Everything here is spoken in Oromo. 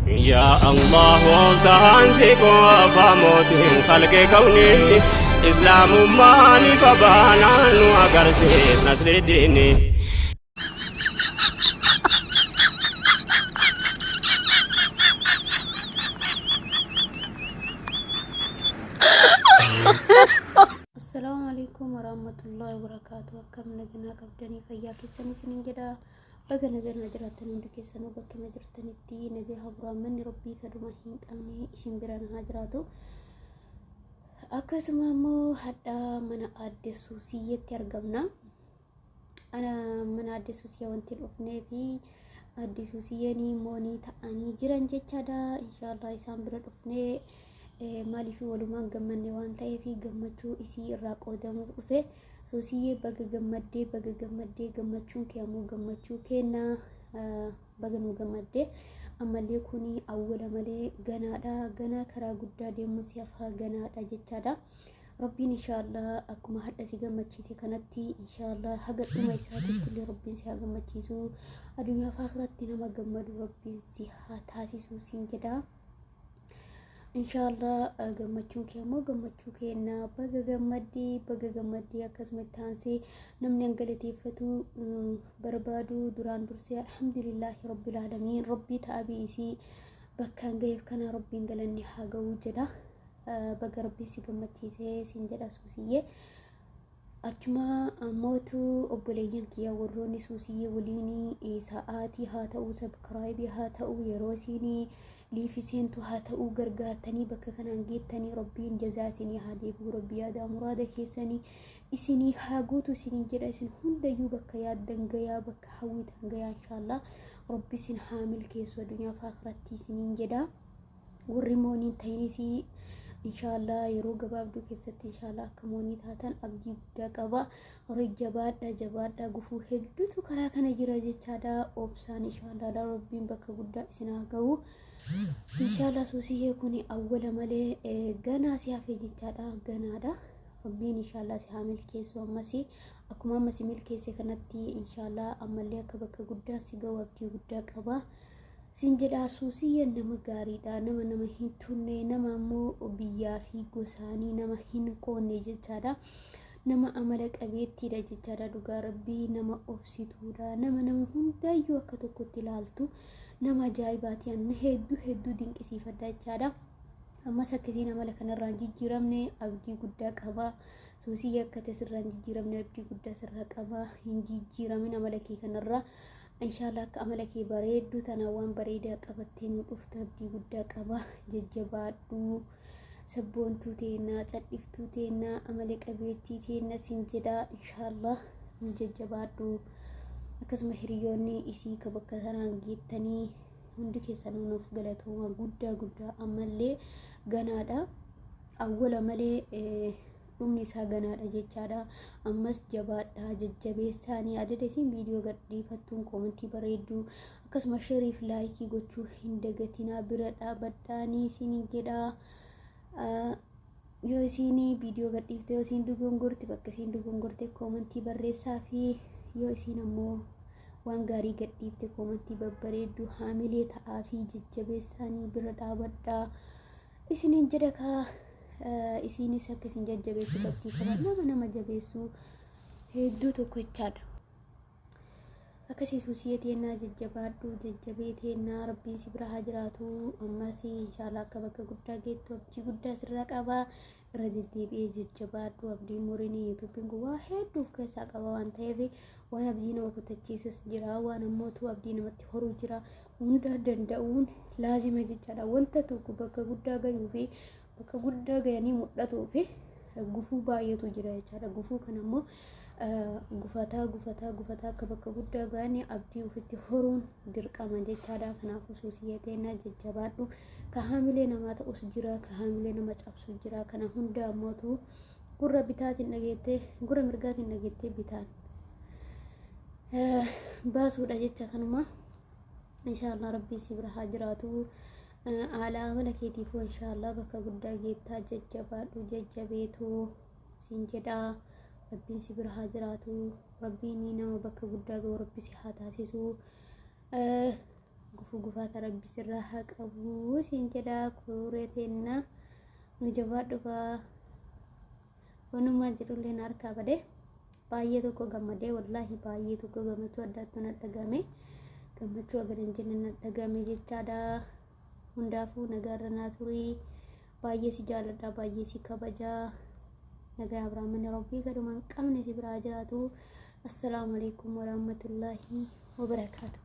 يا الله تهانسك وفاموتين خلق كوني إسلام ماني فبانا وقرسيس نسل الدين. السلام عليكم ورحمة الله وبركاته. كم نجنا قبضني فياك سنين جدا بقى نجنا جراتنا عندك سنو بقى نجرتني تي نجي هبرا من ربي كرمهين كأني شمبران هاجراتو أكسمامو حتى من أدي سوسية ترجمنا أنا من أدي سوسية وانت الأفنى في أدي سوسية ني موني تاني جيران جتشادا إن شاء الله يسام برد أفنى maaliif walumaan gammanne waan ta'eef gammachuu isii irraa qoodamuuf dhufe soosiyee baga gammaddee gammachuun kee ammoo gammachuu kenna baga nu gammaddee ammallee kuni awwala malee ganaadha ganaa karaa guddaa deemu si afaa ganaadha jechaadha rabbiin inshaallah akkuma hadda si gammachiise kanatti inshaallah haga dhuma isaatti kulli rabbiin si haa gammachiisu addunyaa fi akhiratti nama gammadu rabbiin si haa taasisu siin jedha inshallah gammachuu kee ammoo gammachuu kenna baga gammaddee akkasumas taanse namni angalateeffatu barbaadu duraan dursee alhamdulillahi rabbil alamin rabbii ta'abiisi bakkaan gaheef kana rabbiin galanni haa ga'u jedha baga rabbii si gammachiise siin jedha suusiyyee achuma mootu obboleeyyan kiyya warroonni suusiyyee waliin sa'aatii haa ta'u sabskraayibii haa ta'u yeroo siinii liifiseentu haa ta'u gargaartanii bakka kanaan geettanii rabbiin jazaa isinii haa deebi'u rabbii yaadaa muraada keessanii isinii haa guutu isiniin jedha isin hundayyuu bakka yaaddan gayaa bakka hawwitan gayaa inshaallah rabbi isin haa milkeessu addunyaa fi akhiratti isiniin jedha warri mooniin ta'inisii inshallah yeroo gabaabduu keessatti inshallah akka moonii taatan abdii guddaa qaba warri jabaadha gufuu hedduutu karaa kana jira jechaadha obsaan inshallah rabbiin bakka guddaa isin haa ga'u inshallah suusiyyee kuni awwala malee ganaa si hafe jechaadha ganaadha rabbiin inshallah si haa milkeessu ammasi akkuma ammasi milkeesse kanatti inshallah ammallee akka bakka guddaa si ga'u abdii guddaa qaba sinjeda suusiyyee nama gaariidha nama hin tunne nama ammoo biyyaa fi gosaanii nama hin qoonne jechaadha nama amala qabeettiidha jechaadha dhugaa rabbii nama obsituudha nama hundaayyuu akka tokkotti ilaaltu nama ajaa'ibaati anna hedduu dinqisiifadha jechaadha ammas akkasiin amala kanarraan jijjiiramne abdii guddaa qaba suusiyyee akka tasirraan jijjiiramne abdii guddaa sirraa qaba hin jijjiiramin amala kee kanarraa inshallah akka amala kee bareeddu tana waan bareedaa qabattee nu dhufta abdii guddaa qaba jajjabaadhu sabboontuu teenna cadhiftuu teenna amala qabeettii teenna sin jedha inshallah nu jajjabaadhu akkasuma hiriyoonni isii ka bakka sanaan geettanii hundi keessan nuuf galatooma guddaa ammallee ganaadha awwala malee dhumni isaa ganaadha jechaadha ammas jabaadha jajjabeessaanii adada isin viidiyoo gadhiifattuun koomentii bareedduu akkasuma shariif laayikii gochuu hin dagatinaa bira dhaabadhaanii isin jedha yoo isin viidiyoo gadhiifte yoo isin dogongorte bakka isin dogongorte koomentii barreessaa fi yoo isin ammoo waan gaarii gadhiifte koomentii babbareedduu haamilee ta'aa fi jajjabeessaanii bira dhaabadhaa isiniin jedha kaa isinis akkasiin jajjabeessu qabdii qaban nama jabeessu hedduu tokko jechaadha akkasii suusiyyee teennaa jajjabaadhu jajjabee teennaa rabbiin si bira haa jiraatu ammas inshallah akka bakka guddaa geettu abdii guddaa sirraa qaba irra deddeebi'ee jajjabaadhu abdii muriin yuutuubiin kun waa hedduuf keessaa qaba waan ta'eef waan abdii nama kutachiisus jira waan ammootu abdii namatti horuu jira hunda danda'uun laazima jechaadha wanta tokko bakka guddaa gayuu fi bakka guddaa gayanii mul'atuu fi gufuu baay'eetu jira jechaadha gufuu kan ammoo gufataa akka bakka guddaa gayanii abdii ofitti horuun dirqama jechaadha kanaafuu suusiyyee teennaa jajjabaadhu ka haamilee namaa ta'us jira ka haamilee nama cabsu jira kana hunda ammootu gurra mirgaatiin dhageettee bitaan baasuudha jecha kanuma inshallah rabbii si bira haa jiraatu ala amala keetiifuu inshallah bakka guddaa geettaa jajjabaadhu jajjabeetu siin jedha rabbiin si bira haa jiraatu rabbiin nama bakka guddaa ga'u rabbi si haa taasisu gufugufaata rabbi sirraa haa qabu siin jedha kureetenna nu jabaadhu faa wanumaa jedhulleen harkaa badee baay'ee tokko gammadee wallaahi baay'ee tokko gammachuu addaatti na dhagame gammachuu agar hin jenne na dhagame jechaadha hundaafuu nagaarra naa turii baay'ee si jaaladha baay'ee si kabajaa nagaa abrahaamni rabbii kadhumaan qabne si biraa jiraatu assalaamu alaykum warahmatullaahi wabarakaatuh